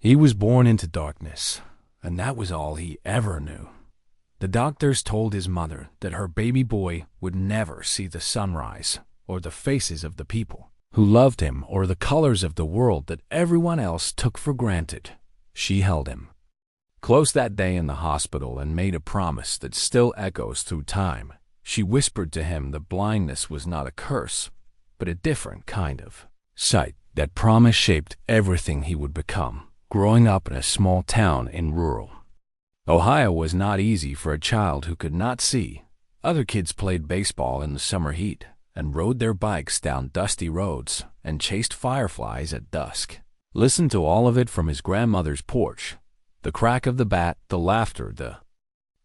He was born into darkness, and that was all he ever knew. The doctors told his mother that her baby boy would never see the sunrise or the faces of the people who loved him or the colors of the world that everyone else took for granted. She held him close that day in the hospital and made a promise that still echoes through time. She whispered to him that blindness was not a curse, but a different kind of sight. That promise shaped everything he would become, growing up in a small town in rural Ohio was not easy for a child who could not see. Other kids played baseball in the summer heat and rode their bikes down dusty roads and chased fireflies at dusk. Listened to all of it from his grandmother's porch. The crack of the bat, the laughter, the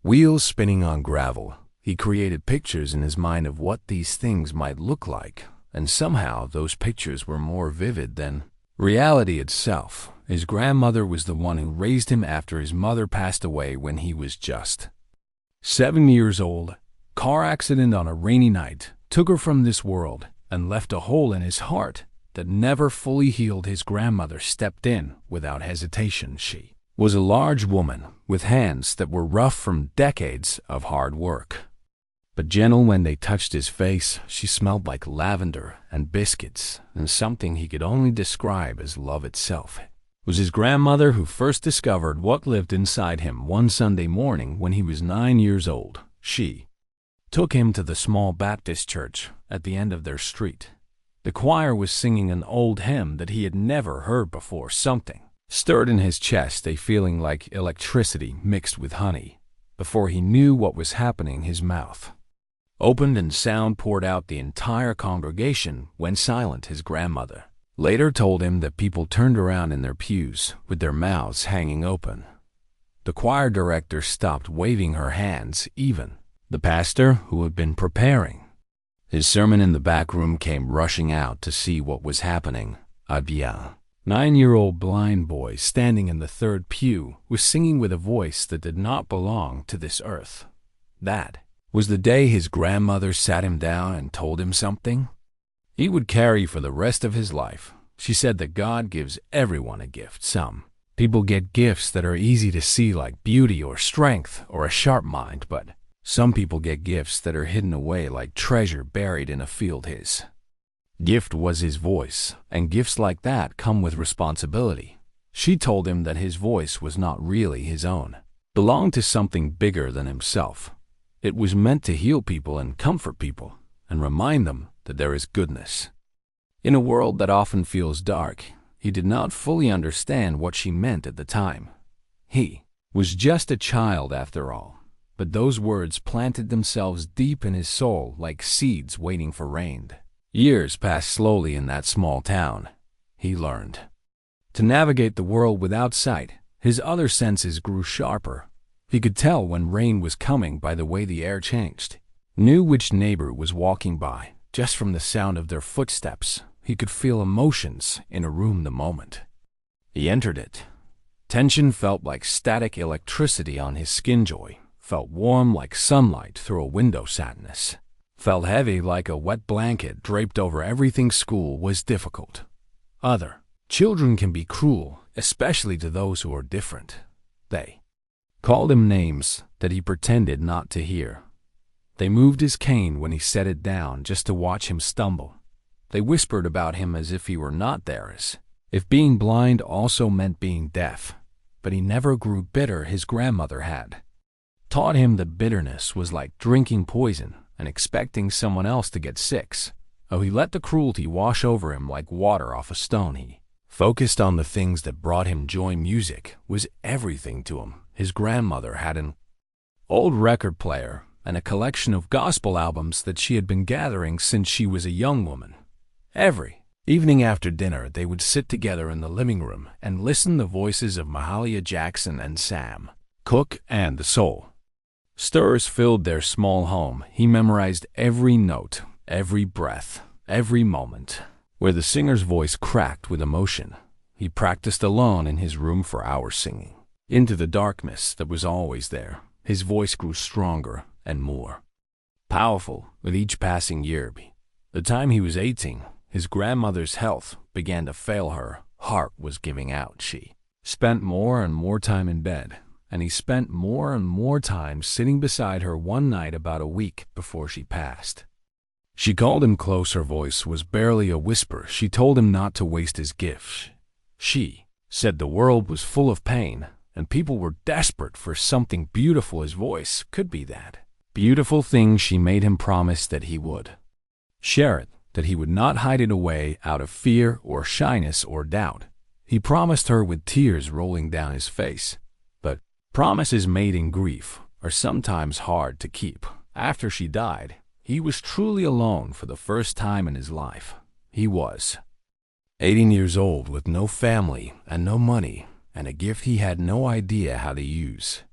wheels spinning on gravel. He created pictures in his mind of what these things might look like, and somehow those pictures were more vivid than reality itself. His grandmother was the one who raised him after his mother passed away when he was just 7 years old. Car accident on a rainy night took her from this world and left a hole in his heart that never fully healed. His grandmother stepped in without hesitation. She was a large woman with hands that were rough from decades of hard work, but gentle when they touched his face. She smelled like lavender and biscuits and something he could only describe as love itself. It was his grandmother who first discovered what lived inside him one Sunday morning when he was 9 years old. She took him to the small Baptist church at the end of their street. The choir was singing an old hymn that he had never heard before. Something stirred in his chest, a feeling like electricity mixed with honey. Before he knew what was happening, his mouth opened and sound poured out. The entire congregation went silent. His grandmother later told him that people turned around in their pews with their mouths hanging open. The choir director stopped waving her hands. Even the pastor, who had been preparing his sermon in the back room, came rushing out to see what was happening. A 9-year-old blind boy standing in the third pew was singing with a voice that did not belong to this earth. That was the day his grandmother sat him down and told him something he would carry for the rest of his life. She said that God gives everyone a gift. Some people get gifts that are easy to see, like beauty or strength or a sharp mind, but some people get gifts that are hidden away like treasure buried in a field. His gift was his voice, and gifts like that come with responsibility. She told him that his voice was not really his own, belonged to something bigger than himself. It was meant to heal people and comfort people and remind them that there is goodness in a world that often feels dark. He did not fully understand what she meant at the time. He was just a child after all, but those words planted themselves deep in his soul like seeds waiting for rain. Years passed slowly in that small town. He learned to navigate the world without sight. His other senses grew sharper. He could tell when rain was coming by the way the air changed, knew which neighbor was walking by just from the sound of their footsteps. He could feel emotions in a room the moment he entered it. Tension felt like static electricity on his skin. Joy felt warm like sunlight through a window. Sadness felt heavy like a wet blanket draped over everything. School was difficult. Other children can be cruel, especially to those who are different. They called him names that he pretended not to hear. They moved his cane when he set it down just to watch him stumble. They whispered about him as if he were not there, as if being blind also meant being deaf. But he never grew bitter. His grandmother had taught him that bitterness was like drinking poison and expecting someone else to get sick. Oh, he let the cruelty wash over him like water off a stone. He focused on the things that brought him joy. Music was everything to him. His grandmother had an old record player and a collection of gospel albums that she had been gathering since she was a young woman. Every evening after dinner, they would sit together in the living room and listen to the voices of Mahalia Jackson and Sam Cooke, and the soul stirrers filled their small home. He memorized every note, every breath, every moment where the singer's voice cracked with emotion. He practiced alone in his room for hours, singing into the darkness that was always there. His voice grew stronger and more powerful with each passing year. By the time he was 18, his grandmother's health began to fail. Her heart was giving out. She spent more and more time in bed, and he spent more and more time sitting beside her one night about a week before she passed. She called him close. Her voice was barely a whisper. She told him not to waste his gifts. She said the world was full of pain, and people were desperate for something beautiful. His voice could be that beautiful thing. She made him promise that he would share it, that he would not hide it away out of fear or shyness or doubt. He promised her with tears rolling down his face. But promises made in grief are sometimes hard to keep. After she died, he was truly alone for the first time in his life. He was 18 years old with no family and no money, and a gift he had no idea how to use.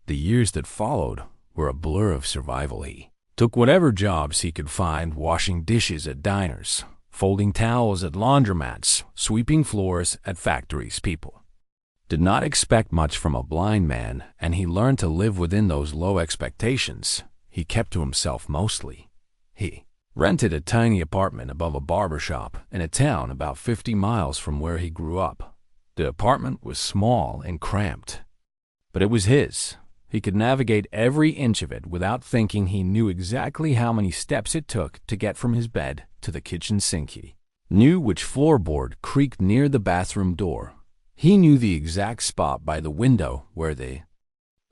The years that followed were a blur of survival. He took whatever jobs he could find, washing dishes at diners, folding towels at laundromats, sweeping floors at factories. People did not expect much from a blind man, and he learned to live within those low expectations. He kept to himself mostly. He rented a tiny apartment above a barber shop in a town about 50 miles from where he grew up. The apartment was small and cramped, but it was his. He could navigate every inch of it without thinking. He knew exactly how many steps it took to get from his bed to the kitchen sink. He knew which floorboard creaked near the bathroom door. He knew the exact spot by the window where the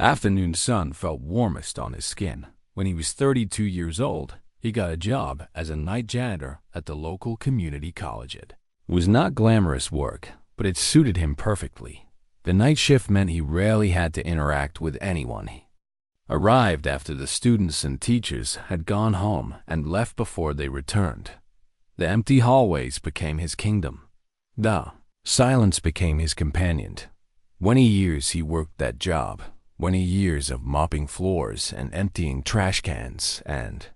afternoon sun felt warmest on his skin. When he was 32 years old, he got a job as a night janitor at the local community college. It was not glamorous work, but it suited him perfectly. The night shift meant he rarely had to interact with anyone. He arrived after the students and teachers had gone home and left before they returned. The empty hallways became his kingdom. The silence became his companion. 20 years he worked that job. 20 years of mopping floors and emptying trash cans and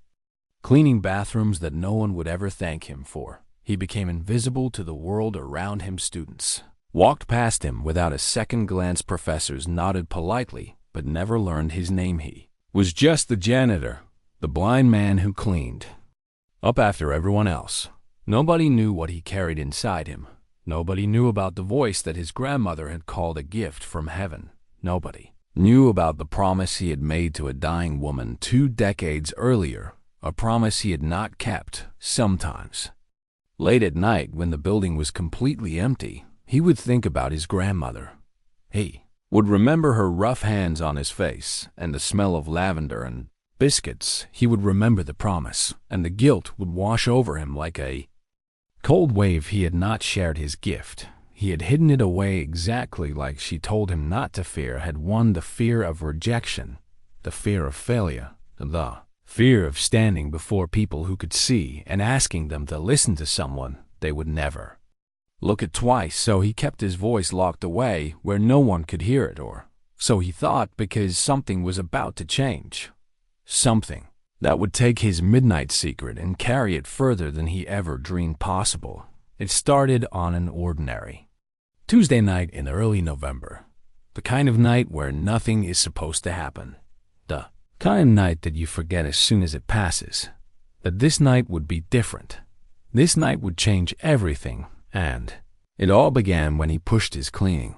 cleaning bathrooms that no one would ever thank him for. He became invisible to the world around him. Students walked past him without a second glance. Professors nodded politely, but never learned his name. He was just the janitor, the blind man who cleaned up after everyone else. Nobody knew what he carried inside him. Nobody knew about the voice that his grandmother had called a gift from heaven. Nobody knew about the promise he had made to a dying woman 2 decades earlier, a promise he had not kept. Sometimes, late at night when the building was completely empty, he would think about his grandmother. He would remember her rough hands on his face and the smell of lavender and biscuits. He would remember the promise, and the guilt would wash over him like a cold wave. He had not shared his gift. He had hidden it away exactly like she told him not to fear. Had won the fear of rejection, the fear of failure, the fear of standing before people who could see and asking them to listen to someone they would never look at twice. So he kept his voice locked away where no one could hear it, or so he thought, because something was about to change. Something that would take his midnight secret and carry it further than he ever dreamed possible. It started on an ordinary Tuesday night in early November, the kind of night where nothing is supposed to happen, the kind of night that you forget as soon as it passes, that this night would be different. This night would change everything, and it all began when he pushed his cleaning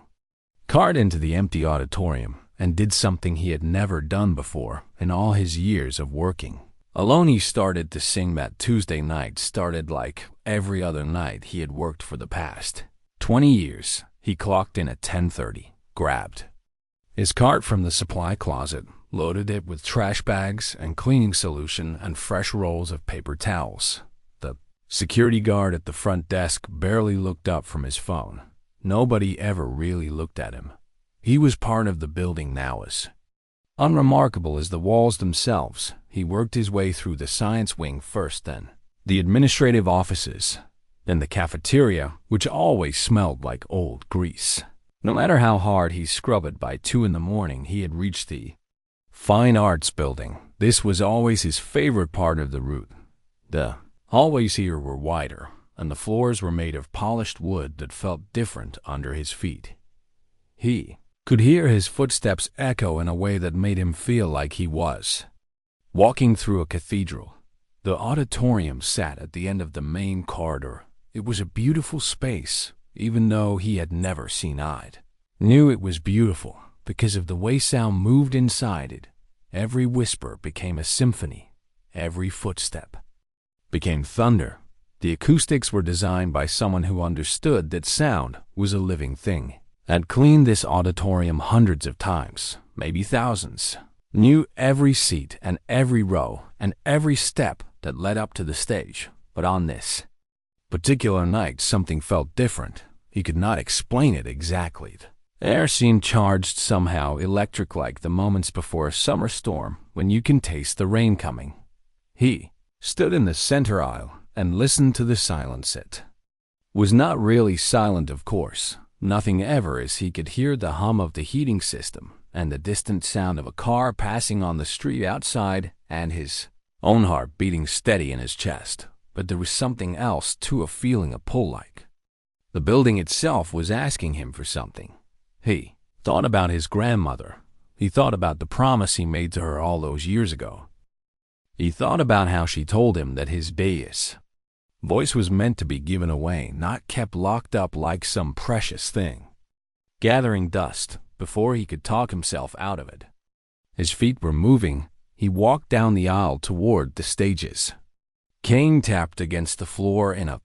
cart into the empty auditorium and did something he had never done before in all his years of working alone. He started to sing. That Tuesday night started like every other night he had worked for the past 20 years. He clocked in at 10:30, grabbed his cart from the supply closet, loaded it with trash bags and cleaning solution and fresh rolls of paper towels. The security guard at the front desk barely looked up from his phone. Nobody ever really looked at him. He was part of the building now. As unremarkable as the walls themselves, he worked his way through the science wing first, then the administrative offices, then the cafeteria, which always smelled like old grease. No matter how hard he scrubbed it, by 2 in the morning he had reached the fine arts building. This was always his favorite part of the route. The hallways here were wider, and the floors were made of polished wood that felt different under his feet. He could hear his footsteps echo in a way that made him feel like he was walking through a cathedral. The auditorium sat at the end of the main corridor. It was a beautiful space, even though he had never seen it. Knew it was beautiful because of the way sound moved inside it. Every whisper became a symphony. Every footstep became thunder. The acoustics were designed by someone who understood that sound was a living thing. Had cleaned this auditorium hundreds of times, maybe thousands. Knew every seat and every row and every step that led up to the stage. But on this particular night, something felt different. He could not explain it exactly. The air seemed charged somehow, electric, like the moments before a summer storm when you can taste the rain coming. He stood in the center aisle and listened to the silence. It was not really silent, of course. Nothing ever, as he could hear the hum of the heating system and the distant sound of a car passing on the street outside and his own heart beating steady in his chest. But there was something else too, a feeling, a pull, like the building itself was asking him for something. He thought about his grandmother. He thought about the promise he made to her all those years ago. He thought about how she told him that his voice was meant to be given away, not kept locked up like some precious thing, gathering dust before he could talk himself out of it. His feet were moving. He walked down the aisle toward the stages. Cane tapped against the floor in a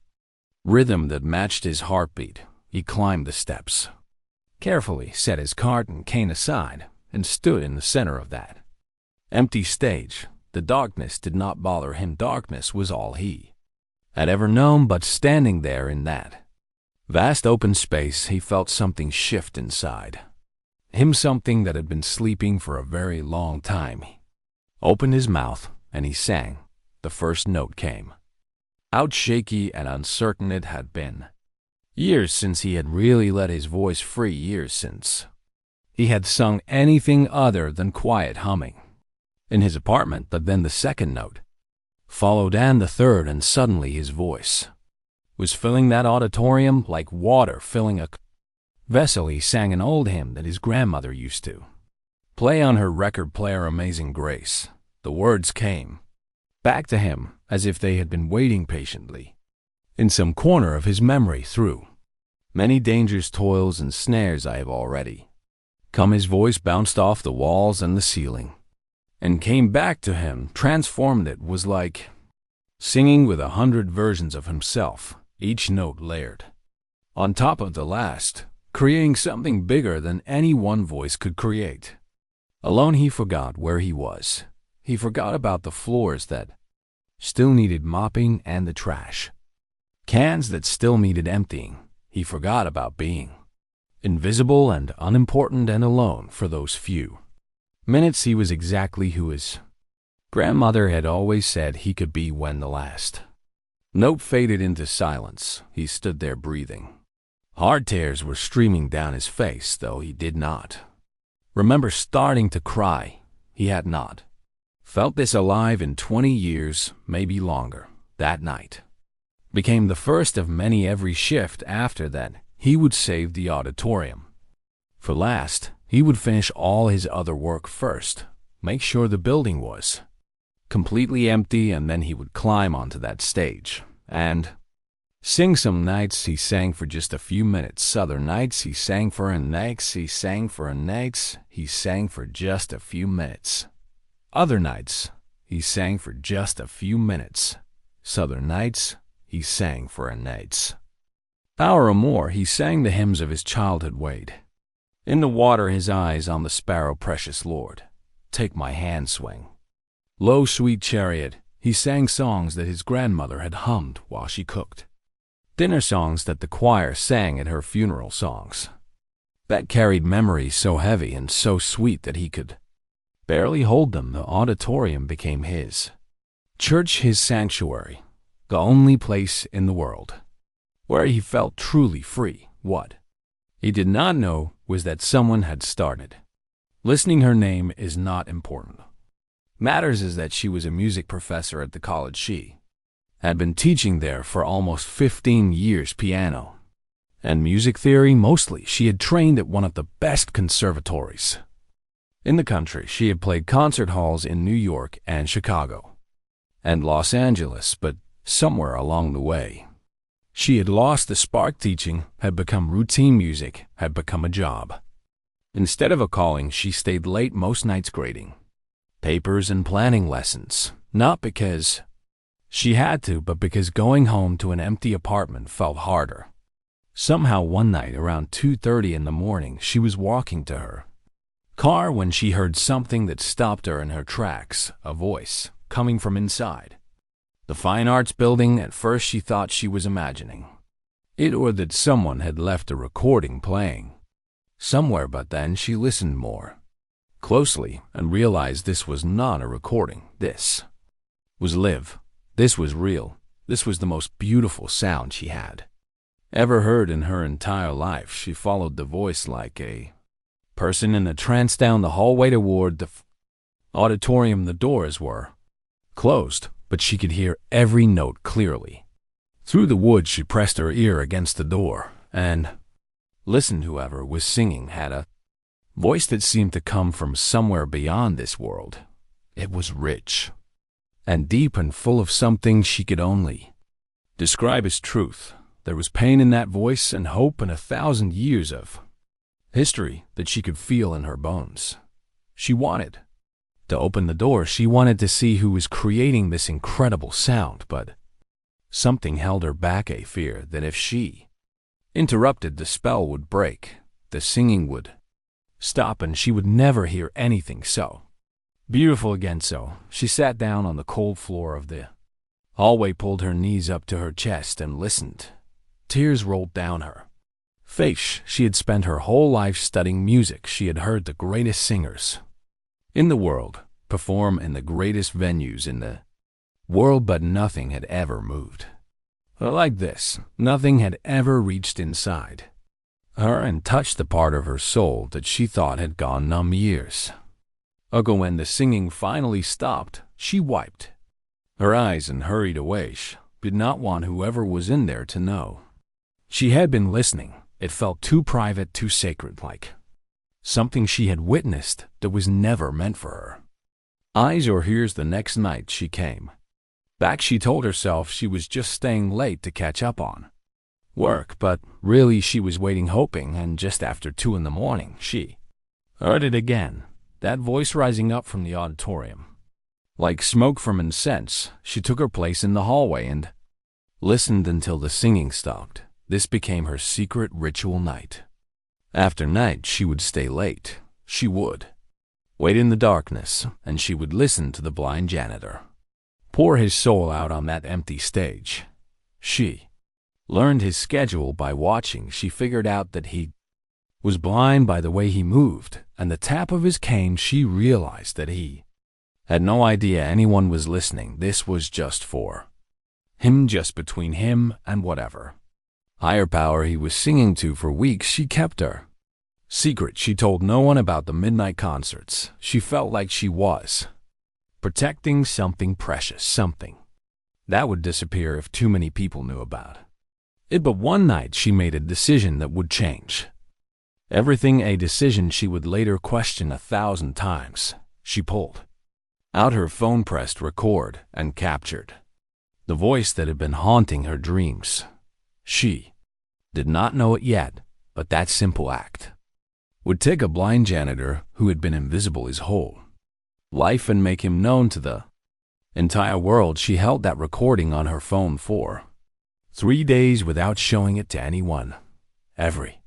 rhythm that matched his heartbeat. He climbed the steps, carefully set his cart and cane aside, and stood in the center of that empty stage. The darkness did not bother him. Darkness was all he had ever known, but standing there in that vast open space, he felt something shift inside him, something that had been sleeping for a very long time. He opened his mouth and he sang. The first note came out shaky and uncertain. It had been years since he had really let his voice free, years since he had sung anything other than quiet humming in his apartment. But then the second note followed, and the third, and suddenly his voice was filling that auditorium like water filling a vessel. He sang an old hymn that his grandmother used to play on her record player, Amazing Grace. The words came back to him as if they had been waiting patiently in some corner of his memory. Through many dangers, toils, and snares I have already come. His voice bounced off the walls and the ceiling and came back to him, transformed. It was like singing with 100 versions of himself, each note layered on top of the last, creating something bigger than any one voice could create. Alone, he forgot where he was. He forgot about the floors that still needed mopping and the trash cans that still needed emptying. He forgot about being invisible and unimportant and alone. For those few minutes, he was exactly who his grandmother had always said he could be. When the last note faded into silence, he stood there breathing. Hard tears were streaming down his face, though he did not remember starting to cry. He had not felt this alive in 20 years, maybe longer. That night became the first of many. Every shift after that, he would save the auditorium for last. He would finish all his other work first, make sure the building was completely empty, and then he would climb onto that stage and sing. Some nights he sang for just a few minutes. Other nights he sang for an nights. He sang for an nights. He sang for just a few minutes. Other nights he sang for just a few minutes. Southern nights he sang for a night's hour or more. He sang the hymns of his childhood. Wade in the water, his eyes on the sparrow. Precious Lord, take my hand, swing low, sweet chariot. He sang songs that his grandmother had hummed while she cooked dinner, songs that the choir sang at her funeral, songs that carried memories so heavy and so sweet that he could barely hold them. The auditorium became his church, his sanctuary, the only place in the world where he felt truly free. What he did not know was that someone had started listening. Her name is not important. Matters is that she was a music professor at the college. She had been teaching there for almost 15 years, piano and music theory mostly. She had trained at one of the best conservatories in the country. She had played concert halls in New York and Chicago and Los Angeles, but somewhere along the way, she had lost the spark. Teaching had become routine. Music had become a job. Instead of a calling, she stayed late most nights grading papers and planning lessons, not because she had to, but because going home to an empty apartment felt harder. Somehow one night around 2:30 in the morning, she was walking to her car when she heard something that stopped her in her tracks, a voice coming from inside the fine arts building. At first she thought she was imagining it, or that someone had left a recording playing somewhere, but then she listened more closely and realized this was not a recording. This was live. This was real. This was the most beautiful sound she had ever heard in her entire life. She followed the voice like a person in a trance down the hallway toward the auditorium. The doors were closed, but she could hear every note clearly. Through the woods, she pressed her ear against the door and listened. Whoever was singing had a voice that seemed to come from somewhere beyond this world. It was rich and deep and full of something she could only describe as truth. There was pain in that voice and hope and 1,000 years of history that she could feel in her bones. She wanted to open the door. She wanted to see who was creating this incredible sound, but something held her back, a fear that if she interrupted, the spell would break, the singing would stop, and she would never hear anything so beautiful again. So she sat down on the cold floor of the hallway, pulled her knees up to her chest, and listened. Tears rolled down her face. She had spent her whole life studying music. She had heard the greatest singers in the world perform in the greatest venues in the world, but nothing had ever moved like this. Nothing had ever reached inside her and touched the part of her soul that she thought had gone numb years ago. When the singing finally stopped, she wiped her eyes and hurried away. She did not want whoever was in there to know she had been listening. It felt too private, too sacred, like something she had witnessed that was never meant for her eyes or ears. The next night she came back. She told herself she was just staying late to catch up on work, but really she was waiting, hoping, and just after 2 in the morning, she heard it again, that voice rising up from the auditorium. Like smoke from incense, she took her place in the hallway and listened until the singing stopped. This became her secret ritual. Night after night, she would stay late. She would wait in the darkness, and she would listen to the blind janitor pour his soul out on that empty stage. She learned his schedule by watching. She figured out that he was blind by the way he moved and the tap of his cane. She realized that he had no idea anyone was listening. This was just for him, just between him and whatever higher power he was singing to. For weeks she kept her secret. She told no one about the midnight concerts. She felt like she was protecting something precious, something that would disappear if too many people knew about it. But one night she made a decision that would change everything, a decision she would later question 1,000 times. She pulled out her phone, pressed record, and captured the voice that had been haunting her dreams. She did not know it yet, but that simple act would take a blind janitor who had been invisible his whole life and make him known to the entire world. She held that recording on her phone for 3 days without showing it to anyone. Every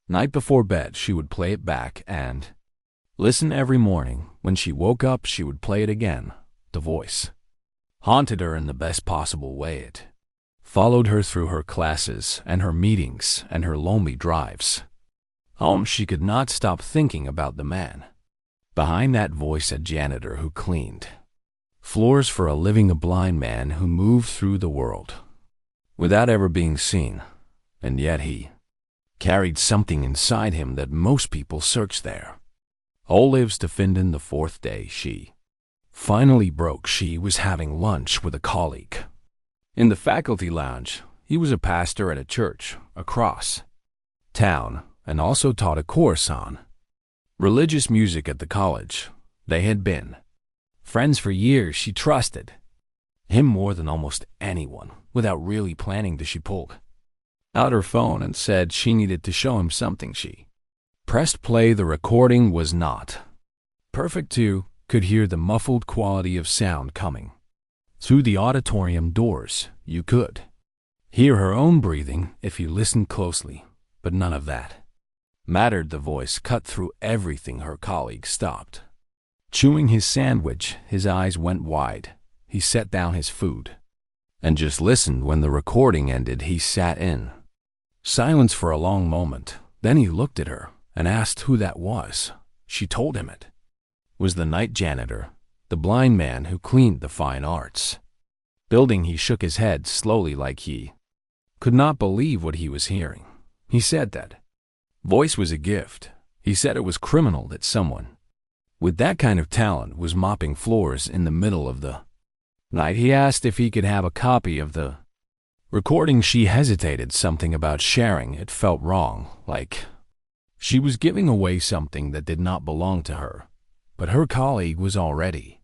night before bed, she would play it back and listen. Every morning when she woke up, she would play it again. The voice haunted her in the best possible way. It followed her through her classes and her meetings and her lonely drives home. She could not stop thinking about the man behind that voice, a janitor who cleaned floors for a living, a blind man who moved through the world without ever being seen. And yet he carried something inside him that most people search there. All lives to find. In the 4th day, she finally broke. She was having lunch with a colleague in the faculty lounge. He was a pastor at a church across town and also taught a course on religious music at the college. They had been friends for years. She trusted him more than almost anyone. Without really planning to, she pulled out her phone and said she needed to show him something. She pressed play, the recording was not perfect too. Could hear the muffled quality of sound coming through the auditorium doors. You could hear her own breathing if you listened closely, but none of that mattered. The voice cut through everything. Her colleague stopped chewing his sandwich. His eyes went wide. He set down his food and just listened. When the recording ended, he sat in silence for a long moment. Then he looked at her and asked who that was. She told him it was the night janitor, the blind man who cleaned the fine arts building. He shook his head slowly, like he could not believe what he was hearing. He said that voice was a gift. He said it was criminal that someone with that kind of talent was mopping floors in the middle of the night. He asked if he could have a copy of the recording. She hesitated. Something about sharing it felt wrong, like she was giving away something that did not belong to her. But her colleague was already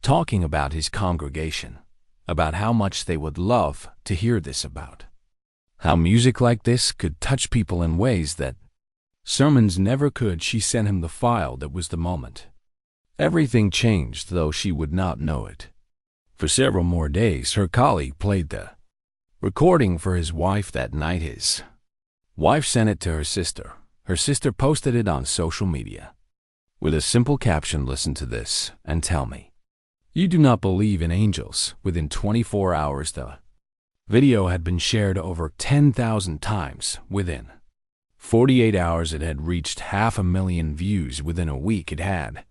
talking about his congregation, about how much they would love to hear this, about how music like this could touch people in ways that sermons never could. She sent him the file. That was the moment everything changed, though she would not know it. For several more days, her colleague played the recording for his wife. That night, his wife sent it to her sister. Her sister posted it on social media with a simple caption, "Listen to this and tell me you do not believe in angels." Within 24 hours, the video had been shared over 10,000 times. Within 48 hours, it had reached 500,000 views. Within a week, it had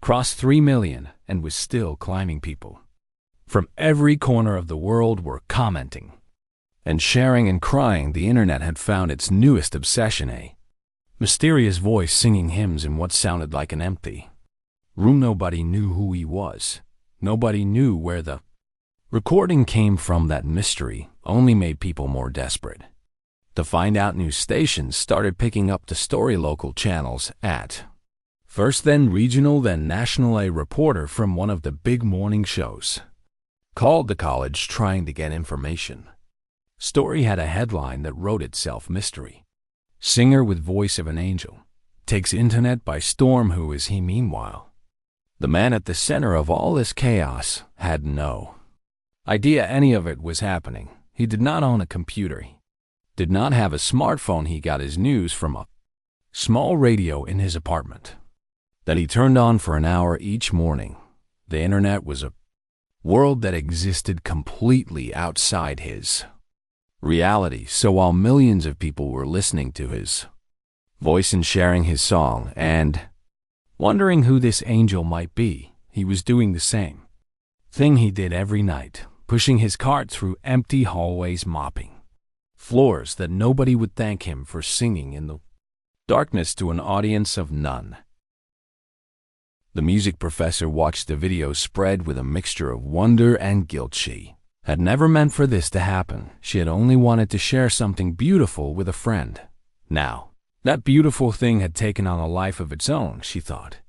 crossed 3 million and was still climbing. People from every corner of the world were commenting and sharing and crying. The internet had found its newest obsession, a mysterious voice singing hymns in what sounded like an empty room. Nobody knew who he was. Nobody knew where the recording came from. That mystery only made people more desperate to find out. News stations started picking up the story. Local channels, at first then regional, then national. A reporter from one of the big morning shows called the college trying to get information. Story had a headline that wrote itself: "Mystery singer with voice of an angel takes internet by storm. Who is he?" Meanwhile, the man at the center of all this chaos had no idea any of it was happening. He did not own a computer. He did not have a smartphone. He got his news from a small radio in his apartment that he turned on for an hour each morning. The internet was a world that existed completely outside his reality. So while millions of people were listening to his voice and sharing his song and wondering who this angel might be, he was doing the same thing he did every night, pushing his cart through empty hallways, mopping floors that nobody would thank him for, singing in the darkness to an audience of none. The music professor watched the video spread with a mixture of wonder and guilt. She had never meant for this to happen. She had only wanted to share something beautiful with a friend. Now, that beautiful thing had taken on a life of its own. She thought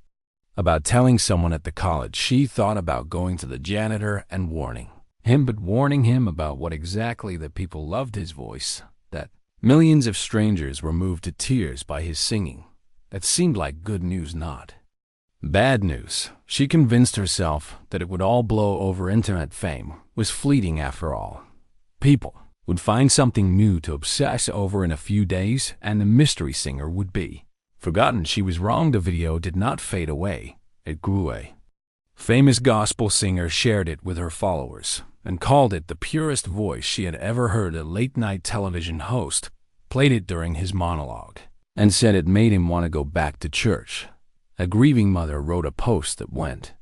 about telling someone at the college. She thought about going to the janitor and warning him, but warning him about what exactly? That people loved his voice, that millions of strangers were moved to tears by his singing. That seemed like good news, not bad news. She convinced herself that it would all blow over. Internet fame was fleeting after all. People would find something new to obsess over in a few days, and the mystery singer would be forgotten. She was wrong. The video did not fade away. It grew. A famous gospel singer shared it with her followers and called it the purest voice she had ever heard. A late-night television host played it during his monologue and said it made him want to go back to church. A grieving mother wrote a post that went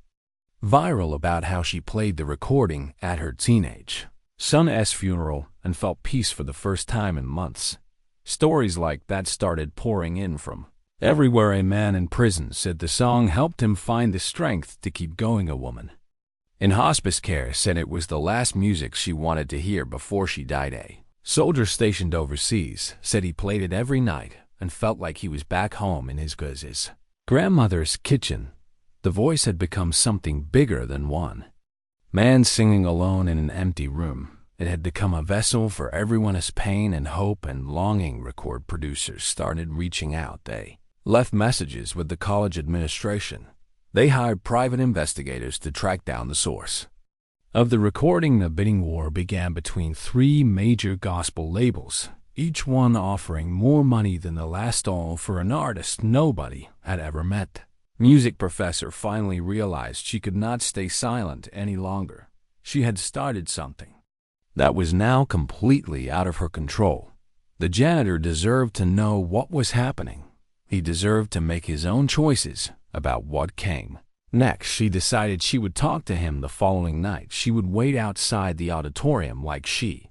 viral about how she played the recording at her teenage son's funeral and felt peace for the first time in months. Stories like that started pouring in from everywhere. A man in prison said the song helped him find the strength to keep going. A woman in hospice care said it was the last music she wanted to hear before she died. A soldier stationed overseas said he played it every night and felt like he was back home in his grandmother's kitchen. The voice had become something bigger than one man singing alone in an empty room. It had become a vessel for everyone's pain and hope and longing. Record producers started reaching out. They left messages with the college administration. They hired private investigators to track down the source of the recording. The bidding war began between three major gospel labels, each one offering more money than the last, all for an artist nobody had ever met. Music professor finally realized she could not stay silent any longer. She had started something that was now completely out of her control. The janitor deserved to know what was happening. He deserved to make his own choices about what came next. She decided she would talk to him the following night. She would wait outside the auditorium like she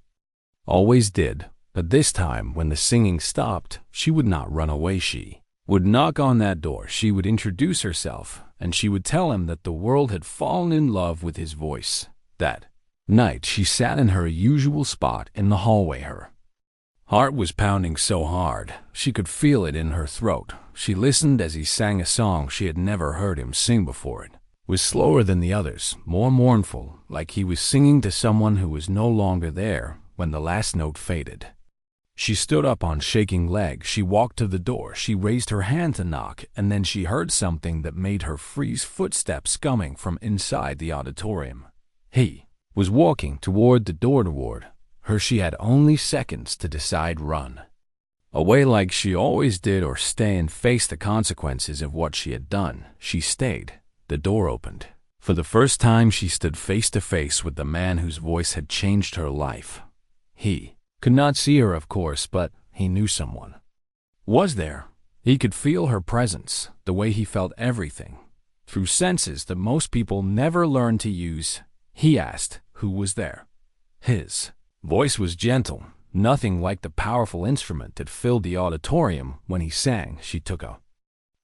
always did, but this time when the singing stopped, she would not run away. She would knock on that door. She would introduce herself, and she would tell him that the world had fallen in love with his voice. That night she sat in her usual spot in the hallway. Her heart was pounding so hard, she could feel it in her throat. She listened as he sang a song she had never heard him sing before. It was slower than the others, more mournful, like he was singing to someone who was no longer there when the last note faded. She stood up on shaking legs. She walked to the door. She raised her hand to knock, and then she heard something that made her freeze. Footsteps coming from inside the auditorium. He was walking toward the door toward her. She had only seconds to decide: run away like she always did, or stay and face the consequences of what she had done. She stayed. The door opened. For the first time she stood face to face with the man whose voice had changed her life. He could not see her, of course, but he knew someone was there. He could feel her presence, the way he felt everything, through senses that most people never learn to use. He asked who was there. His voice was gentle, nothing like the powerful instrument that filled the auditorium when he sang. She took a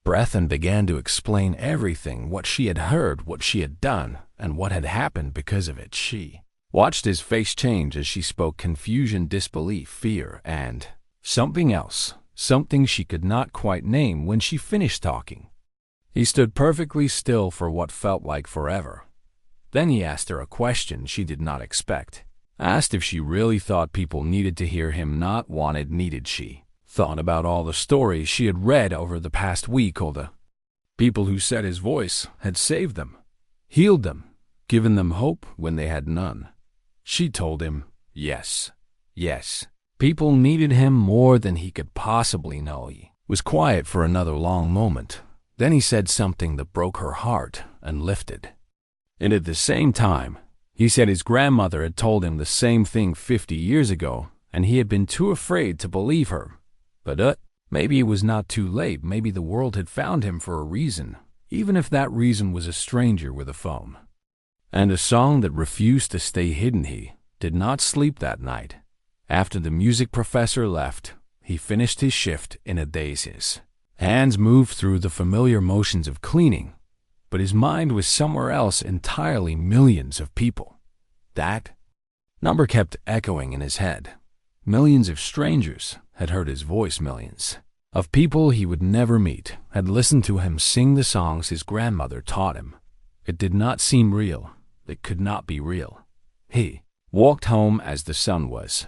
breath and began to explain everything, what she had heard, what she had done, and what had happened because of it. She watched his face change as she spoke: confusion, disbelief, fear, and something else, something she could not quite name. When she finished talking, he stood perfectly still for what felt like forever. Then he asked her a question she did not expect. Asked if she really thought people needed to hear him, not wanted, needed. She thought about all the stories she had read over the past week, all the people who said his voice had saved them, healed them, given them hope when they had none. She told him, yes, yes, people needed him more than he could possibly know. He was quiet for another long moment. Then he said something that broke her heart and lifted. And at the same time, he said his grandmother had told him the same thing 50 years ago, and he had been too afraid to believe her. But maybe it was not too late. Maybe the world had found him for a reason, even if that reason was a stranger with a phone and a song that refused to stay hidden. He did not sleep that night. After the music professor left, he finished his shift in a daze. His hands moved through the familiar motions of cleaning, but his mind was somewhere else entirely. Millions of people. That number kept echoing in his head. Millions of strangers had heard his voice. Millions of people he would never meet had listened to him sing the songs his grandmother taught him. It did not seem real. It could not be real. He walked home as the sun was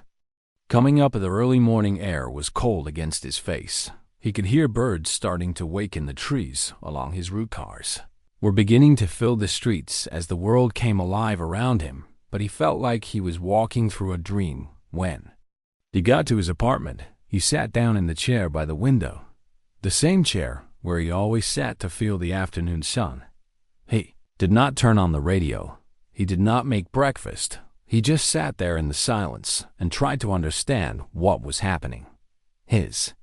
coming up. The early morning air was cold against his face. He could hear birds starting to wake in the trees along his route. Cars were beginning to fill the streets as the world came alive around him, but he felt like he was walking through a dream. When he got to his apartment, he sat down in the chair by the window, the same chair where he always sat to feel the afternoon sun. He did not turn on the radio. He did not make breakfast. He just sat there in the silence and tried to understand what was happening. His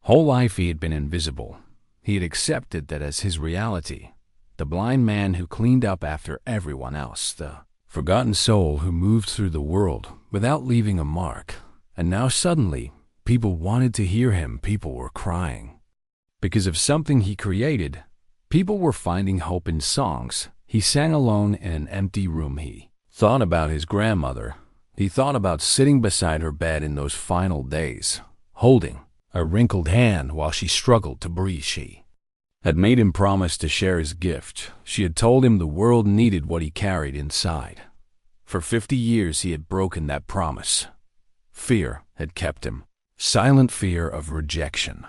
whole life he had been invisible. He had accepted that as his reality. The blind man who cleaned up after everyone else, the forgotten soul who moved through the world without leaving a mark. And now suddenly, people wanted to hear him. People were crying because of something he created. People were finding hope in songs he sang alone in an empty room. He thought about his grandmother. He thought about sitting beside her bed in those final days, holding a wrinkled hand while she struggled to breathe. She had made him promise to share his gift. She had told him the world needed what he carried inside. For 50 years he had broken that promise. Fear had kept him. Silent fear of rejection.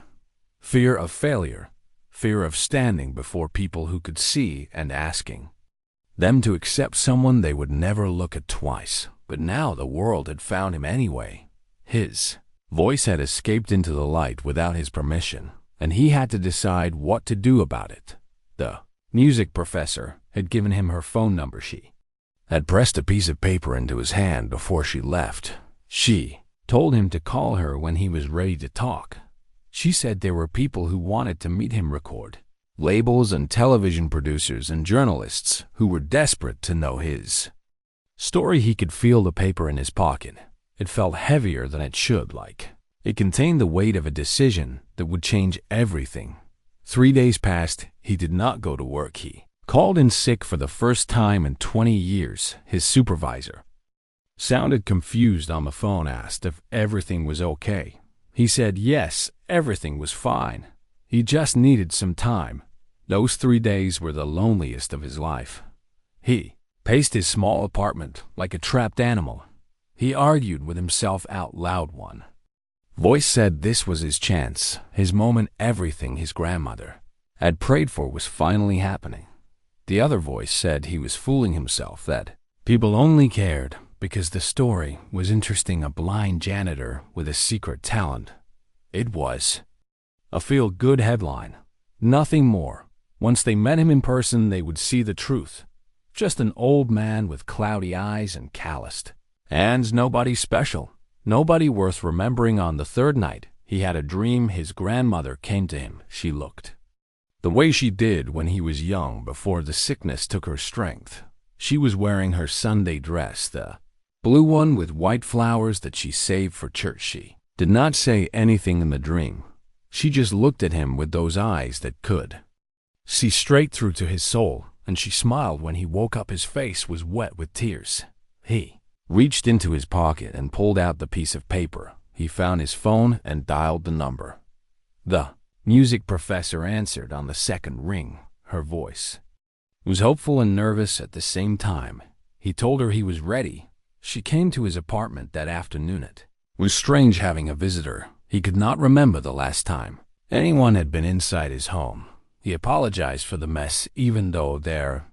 Fear of failure, fear of standing before people who could see and asking them to accept someone they would never look at twice. But now the world had found him anyway. His voice had escaped into the light without his permission, and he had to decide what to do about it. The music professor had given him her phone number. She had pressed a piece of paper into his hand before she left. She told him to call her when he was ready to talk. She said there were people who wanted to meet him, record labels and television producers and journalists who were desperate to know his story. He could feel the paper in his pocket. It felt heavier than it should, like it contained the weight of a decision that would change everything. 3 days passed. He did not go to work. He called in sick for the first time in 20 years. His supervisor sounded confused on the phone, asked if everything was okay. He said yes, everything was fine. He just needed some time. Those 3 days were the loneliest of his life. He paced his small apartment like a trapped animal. He argued with himself out loud. One voice said this was his chance, his moment. Everything his grandmother had prayed for was finally happening. The other voice said he was fooling himself, that people only cared because the story was interesting. A blind janitor with a secret talent. It was a feel-good headline, nothing more. Once they met him in person, they would see the truth. Just an old man with cloudy eyes and calloused hands. Nobody special, nobody worth remembering. On the third night, he had a dream. His grandmother came to him. She looked the way she did when he was young, before the sickness took her strength. She was wearing her Sunday dress, the blue one with white flowers that she saved for church. She did not say anything in the dream. She just looked at him with those eyes that could see straight through to his soul, and she smiled when he woke up. His face was wet with tears. He reached into his pocket and pulled out the piece of paper. He found his phone and dialed the number. The music professor answered on the second ring. Her voice was hopeful and nervous at the same time. He told her he was ready. She came to his apartment that afternoon. It was strange having a visitor. He could not remember the last time anyone had been inside his home. He apologized for the mess, even though there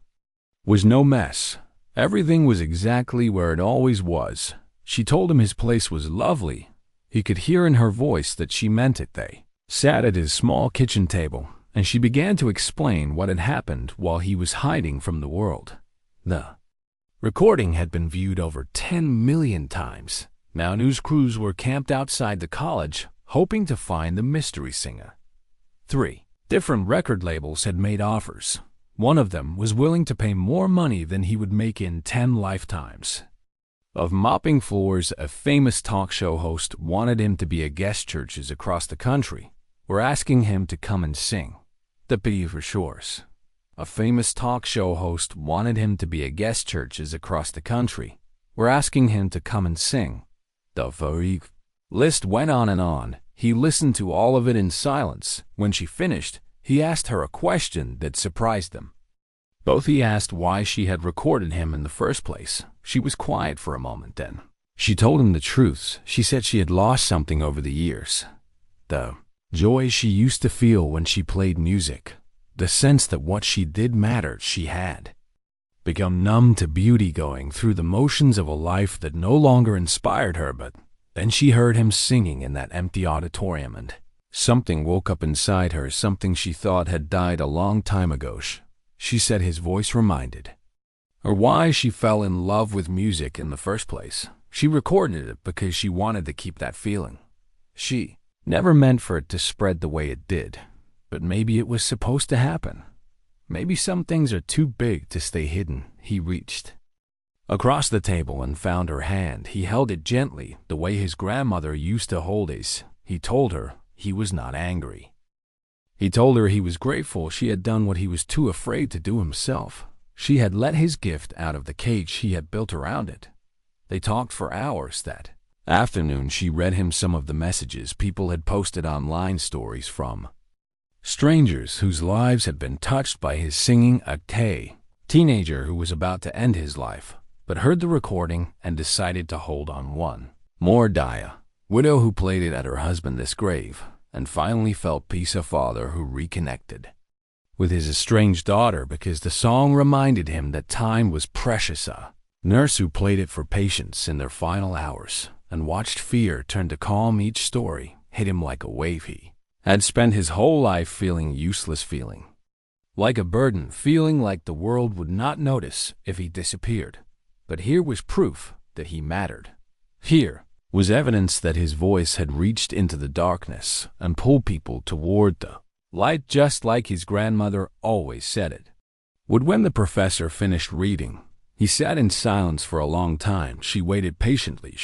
was no mess. Everything was exactly where it always was. She told him his place was lovely. He could hear in her voice that she meant it. They sat at his small kitchen table, and she began to explain what had happened while he was hiding from the world. The recording had been viewed over 10 million times. Now news crews were camped outside the college, hoping to find the mystery singer. 3 different record labels had made offers. One of them was willing to pay more money than he would make in 10 lifetimes of mopping floors. A famous talk show host wanted him to be a guest. Churches across the country were asking him to come and sing the Beaver Shores. A famous talk show host wanted him to be a guest. Churches across the country were asking him to come and sing the very list went on and on. He listened to all of it in silence. When she finished, he asked her a question that surprised them both. He asked why she had recorded him in the first place. She was quiet for a moment, then she told him the truth. She said she had lost something over the years. The joy she used to feel when she played music. The sense that what she did mattered. She had become numb to beauty, going through the motions of a life that no longer inspired her. But then she heard him singing in that empty auditorium, and something woke up inside her, something she thought had died a long time ago. She said his voice reminded her why she fell in love with music in the first place. She recorded it because she wanted to keep that feeling. She never meant for it to spread the way it did, but maybe it was supposed to happen. Maybe some things are too big to stay hidden. He reached across the table and found her hand. He held it gently, the way his grandmother used to hold his. He told her he was not angry. He told her he was grateful she had done what he was too afraid to do himself. She had let his gift out of the cage he had built around it. They talked for hours that afternoon. She read him some of the messages people had posted online, stories from strangers whose lives had been touched by his singing. A teenager who was about to end his life, but heard the recording and decided to hold on. One more widow who played it at her husband's grave. and finally felt peace. A father who reconnected with his estranged daughter because the song reminded him that time was precious. A nurse who played it for patients in their final hours and watched fear turn to calm. Each story hit him like a wave. He had spent his whole life feeling useless, feeling like a burden, feeling like the world would not notice if he disappeared. But here was proof that he mattered. Here was evidence that his voice had reached into the darkness and pulled people toward the light, just like his grandmother always said it would. When the professor finished reading, he sat in silence for a long time. She waited patiently.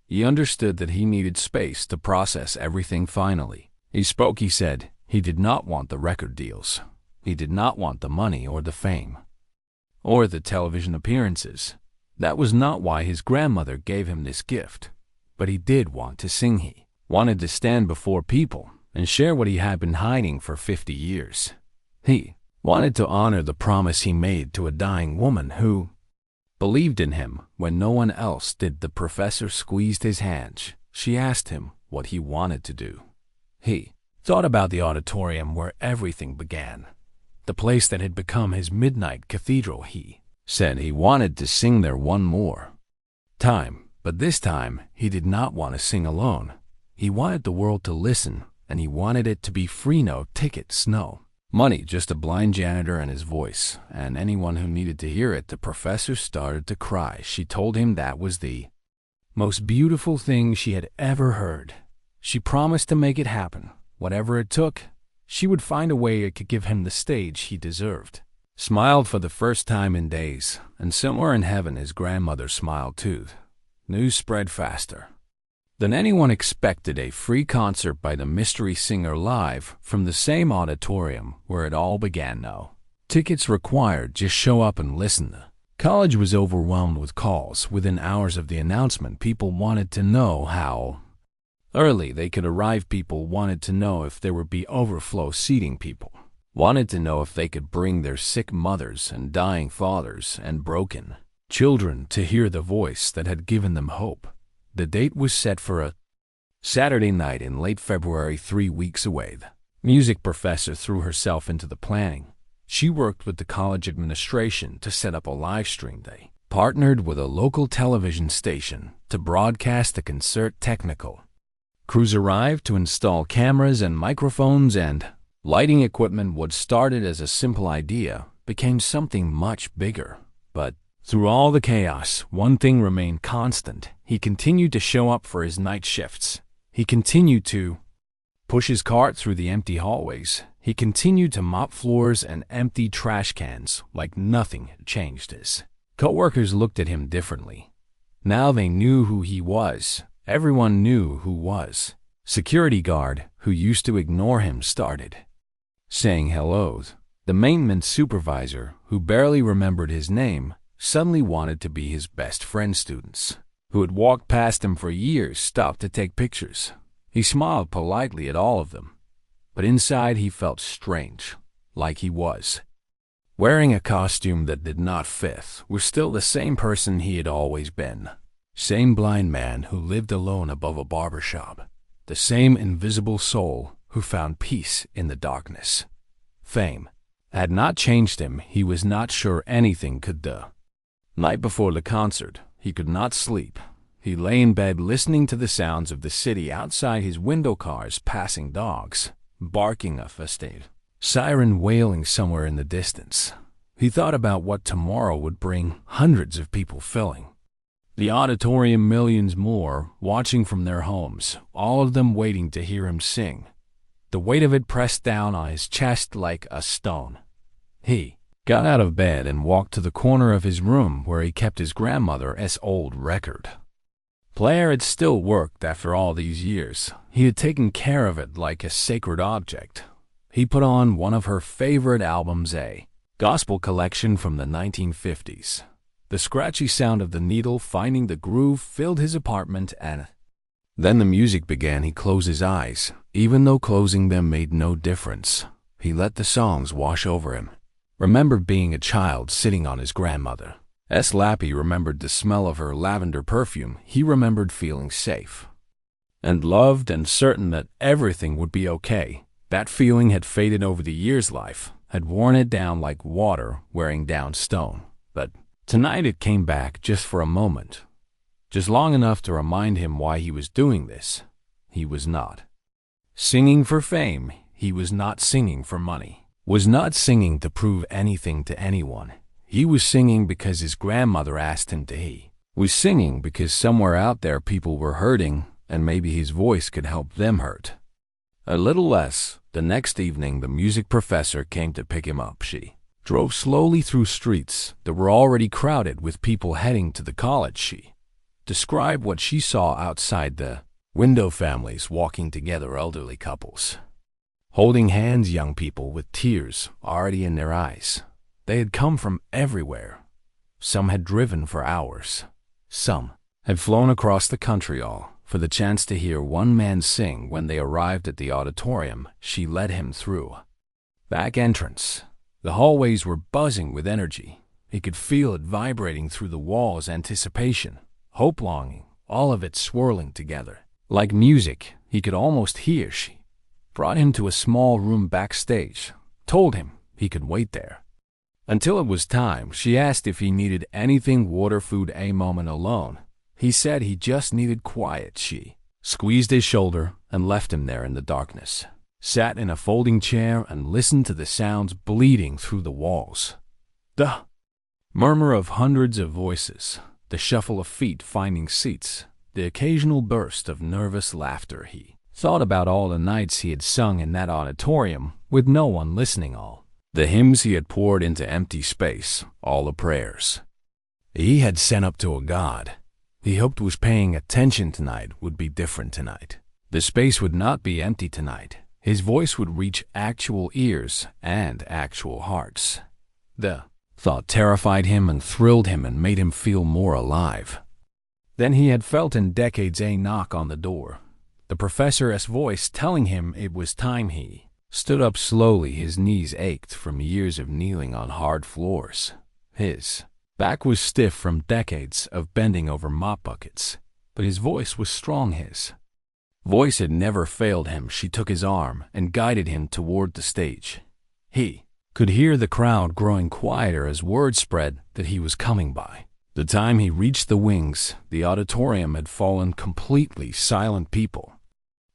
He understood that he needed space to process everything. Finally, he spoke. He said he did not want the record deals. He did not want the money or the fame or the television appearances. That was not why his grandmother gave him this gift. But he did want to sing. He wanted to stand before people and share what he had been hiding for 50 years. He wanted to honor the promise he made to a dying woman who believed in him when no one else did. The professor squeezed his hand. She asked him what he wanted to do. He thought about the auditorium where everything began, the place that had become his midnight cathedral. He said he wanted to sing there one more time. But this time, he did not want to sing alone. He wanted the world to listen, and he wanted it to be free. No tickets, no money, just a blind janitor and his voice, and anyone who needed to hear it. The professor started to cry. She told him that was the most beautiful thing she had ever heard. She promised to make it happen. Whatever it took, she would find a way it could give him the stage he deserved. Smiled for the first time in days, and somewhere in heaven his grandmother smiled too. News spread faster than anyone expected. A free concert by the mystery singer live from the same auditorium where it all began. No tickets required, just show up and listen. The college was overwhelmed with calls. Within hours of the announcement, people wanted to know how early they could arrive. People wanted to know if there would be overflow seating. People wanted to know if they could bring their sick mothers and dying fathers and broken children to hear the voice that had given them hope. The date was set for a Saturday night in late February, 3 weeks away. The music professor threw herself into the planning. She worked with the college administration to set up a live stream. They partnered with a local television station to broadcast the concert. Technical crews arrived to install cameras and microphones and lighting equipment. What started as a simple idea became something much bigger. But through all the chaos, one thing remained constant. He continued to show up for his night shifts. He continued to push his cart through the empty hallways. He continued to mop floors and empty trash cans like nothing had changed. His coworkers looked at him differently. Now they knew who he was. Everyone knew who was. Security guard, who used to ignore him, started saying hello. The maintenance supervisor, who barely remembered his name, suddenly wanted to be his best friend. Students who had walked past him for years stopped to take pictures. He smiled politely at all of them, but inside he felt strange, like he was wearing a costume that did not fit. Was still the same person he had always been. Same blind man who lived alone above a barbershop. The same invisible soul who found peace in the darkness. Fame had not changed him. He was not sure anything could. The night before the concert, he could not sleep. He lay in bed listening to the sounds of the city outside his window, cars passing, dogs barking, a festive siren wailing somewhere in the distance. He thought about what tomorrow would bring. Hundreds of people filling the auditorium, millions more watching from their homes, all of them waiting to hear him sing. The weight of it pressed down on his chest like a stone. He got out of bed and walked to the corner of his room where he kept his grandmother's old record player. It still worked after all these years. He had taken care of it like a sacred object. He put on one of her favorite albums, a gospel collection from the 1950s. The scratchy sound of the needle finding the groove filled his apartment, and then the music began. He closed his eyes, even though closing them made no difference. He let the songs wash over him. Remembered being a child sitting on his grandmother's lap. He remembered the smell of her lavender perfume. He remembered feeling safe and loved and certain that everything would be okay. That feeling had faded over the years. Life had worn it down like water wearing down stone. But tonight it came back just for a moment, just long enough to remind him why he was doing this. He was not singing for fame. He was not singing for money. Was not singing to prove anything to anyone. He was singing because his grandmother asked him to. He was singing because somewhere out there people were hurting, and maybe his voice could help them hurt a little less. The next evening, the music professor came to pick him up. She drove slowly through streets that were already crowded with people heading to the college. She described what she saw outside the window: families walking together, elderly couples holding hands, young people with tears already in their eyes. They had come from everywhere. Some had driven for hours. Some had flown across the country, all for the chance to hear one man sing. When they arrived at the auditorium, she led him through back entrance. The hallways were buzzing with energy. He could feel it vibrating through the walls: anticipation, hope, longing, all of it swirling together. Like music, he could almost hear. She brought him to a small room backstage, told him he could wait there until it was time. She asked if he needed anything: water, food, a moment alone. He said he just needed quiet. She squeezed his shoulder and left him there in the darkness, sat in a folding chair and listened to the sounds bleeding through the walls. The murmur of hundreds of voices, the shuffle of feet finding seats, the occasional burst of nervous laughter. He thought about all the nights he had sung in that auditorium with no one listening, all the hymns he had poured into empty space, all the prayers he had sent up to a God he hoped was paying attention. Tonight would be different. Tonight the space would not be empty. Tonight his voice would reach actual ears and actual hearts. The thought terrified him and thrilled him and made him feel more alive than he had felt in decades. A knock on the door. The professor's voice telling him it was time. He stood up slowly. His knees ached from years of kneeling on hard floors. His back was stiff from decades of bending over mop buckets, but his voice was strong. His voice had never failed him. She took his arm and guided him toward the stage. He could hear the crowd growing quieter as word spread that he was coming by. The time he reached the wings, the auditorium had fallen completely silent. People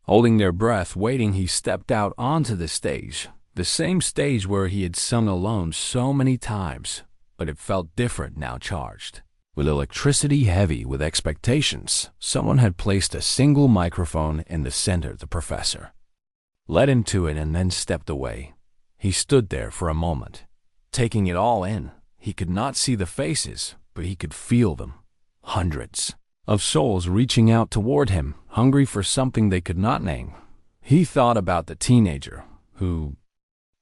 holding their breath, waiting. He stepped out onto the stage, the same stage where he had sung alone so many times, but it felt different now, charged with electricity, heavy with expectations. Someone had placed a single microphone in the center. The professor led him to it and then stepped away. He stood there for a moment, taking it all in. He could not see the faces, but he could feel them. Hundreds of souls reaching out toward him, hungry for something they could not name. He thought about the teenager who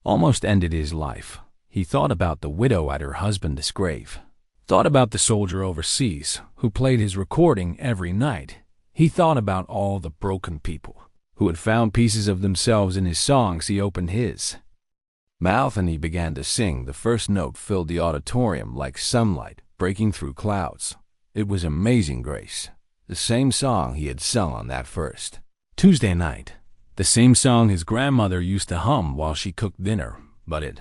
almost ended his life. He thought about the widow at her husband's grave. Thought about the soldier overseas who played his recording every night. He thought about all the broken people who had found pieces of themselves in his songs. He opened his mouth and he began to sing. The first note filled the auditorium like sunlight breaking through clouds. It was Amazing Grace, the same song he had sung on that first Tuesday night, the same song his grandmother used to hum while she cooked dinner, but it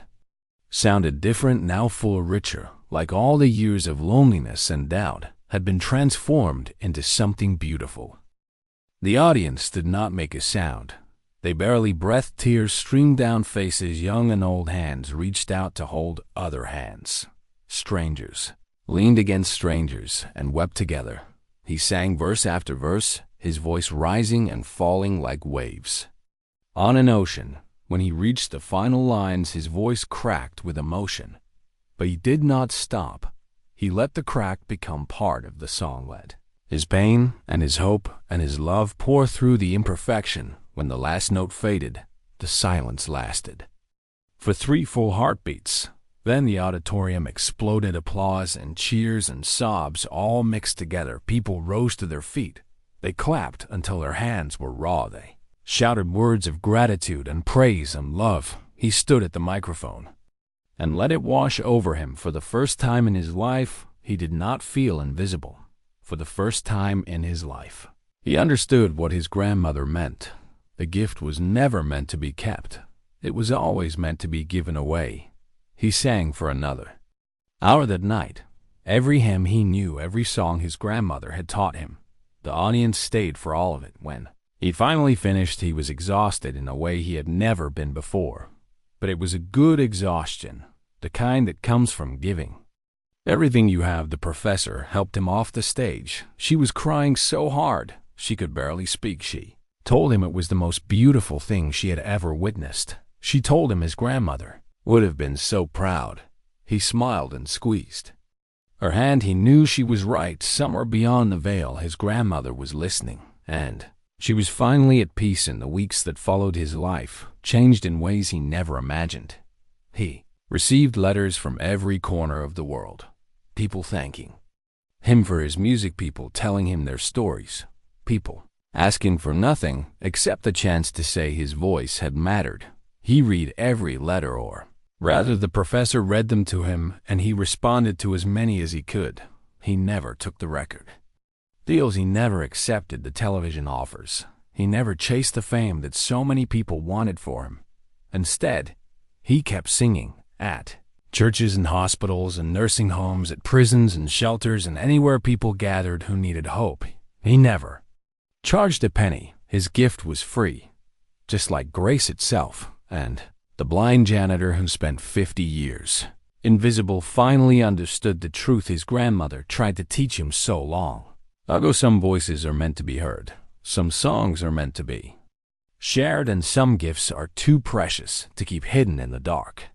sounded different now, fuller, richer, like all the years of loneliness and doubt had been transformed into something beautiful. The audience did not make a sound. They barely breathed. Tears streamed down faces. Young and old hands reached out to hold other hands. Strangers leaned against strangers and wept together. He sang verse after verse, his voice rising and falling like waves on an ocean. When he reached the final lines, his voice cracked with emotion. But he did not stop. He let the crack become part of the song. Let his pain and his hope and his love pour through the imperfection. When the last note faded, the silence lasted for 3 full heartbeats. Then the auditorium exploded. Applause and cheers and sobs all mixed together. People rose to their feet. They clapped until their hands were raw. They shouted words of gratitude and praise and love. He stood at the microphone and let it wash over him. For the first time in his life, he did not feel invisible. For the first time in his life, He understood what his grandmother meant. The gift was never meant to be kept. It was always meant to be given away. He sang for another. Hour that night, every hymn he knew, every song his grandmother had taught him. The audience stayed for all of it. When he finally finished, he was exhausted in a way he had never been before. But it was a good exhaustion, the kind that comes from giving. Everything you have, the professor helped him off the stage. She was crying so hard, she could barely speak. She told him it was the most beautiful thing she had ever witnessed. She told him his grandmother would have been so proud. He smiled and squeezed her hand. He knew she was right. Somewhere beyond the veil, his grandmother was listening, and she was finally at peace. In the weeks that followed, his life changed in ways he never imagined. He received letters from every corner of the world, people thanking him for his music, people telling him their stories, people asking for nothing except the chance to say his voice had mattered. He read every letter, or rather the professor read them to him, and he responded to as many as he could. He never took the record deals. He never accepted the television offers. He never chased the fame that so many people wanted for him. Instead, he kept singing at churches and hospitals and nursing homes, at prisons and shelters, and anywhere people gathered who needed hope. He never charged a penny. His gift was free, just like grace itself. And the blind janitor who spent 50 years invisible finally understood the truth his grandmother tried to teach him so long. Although some voices are meant to be heard, some songs are meant to be shared, and some gifts are too precious to keep hidden in the dark.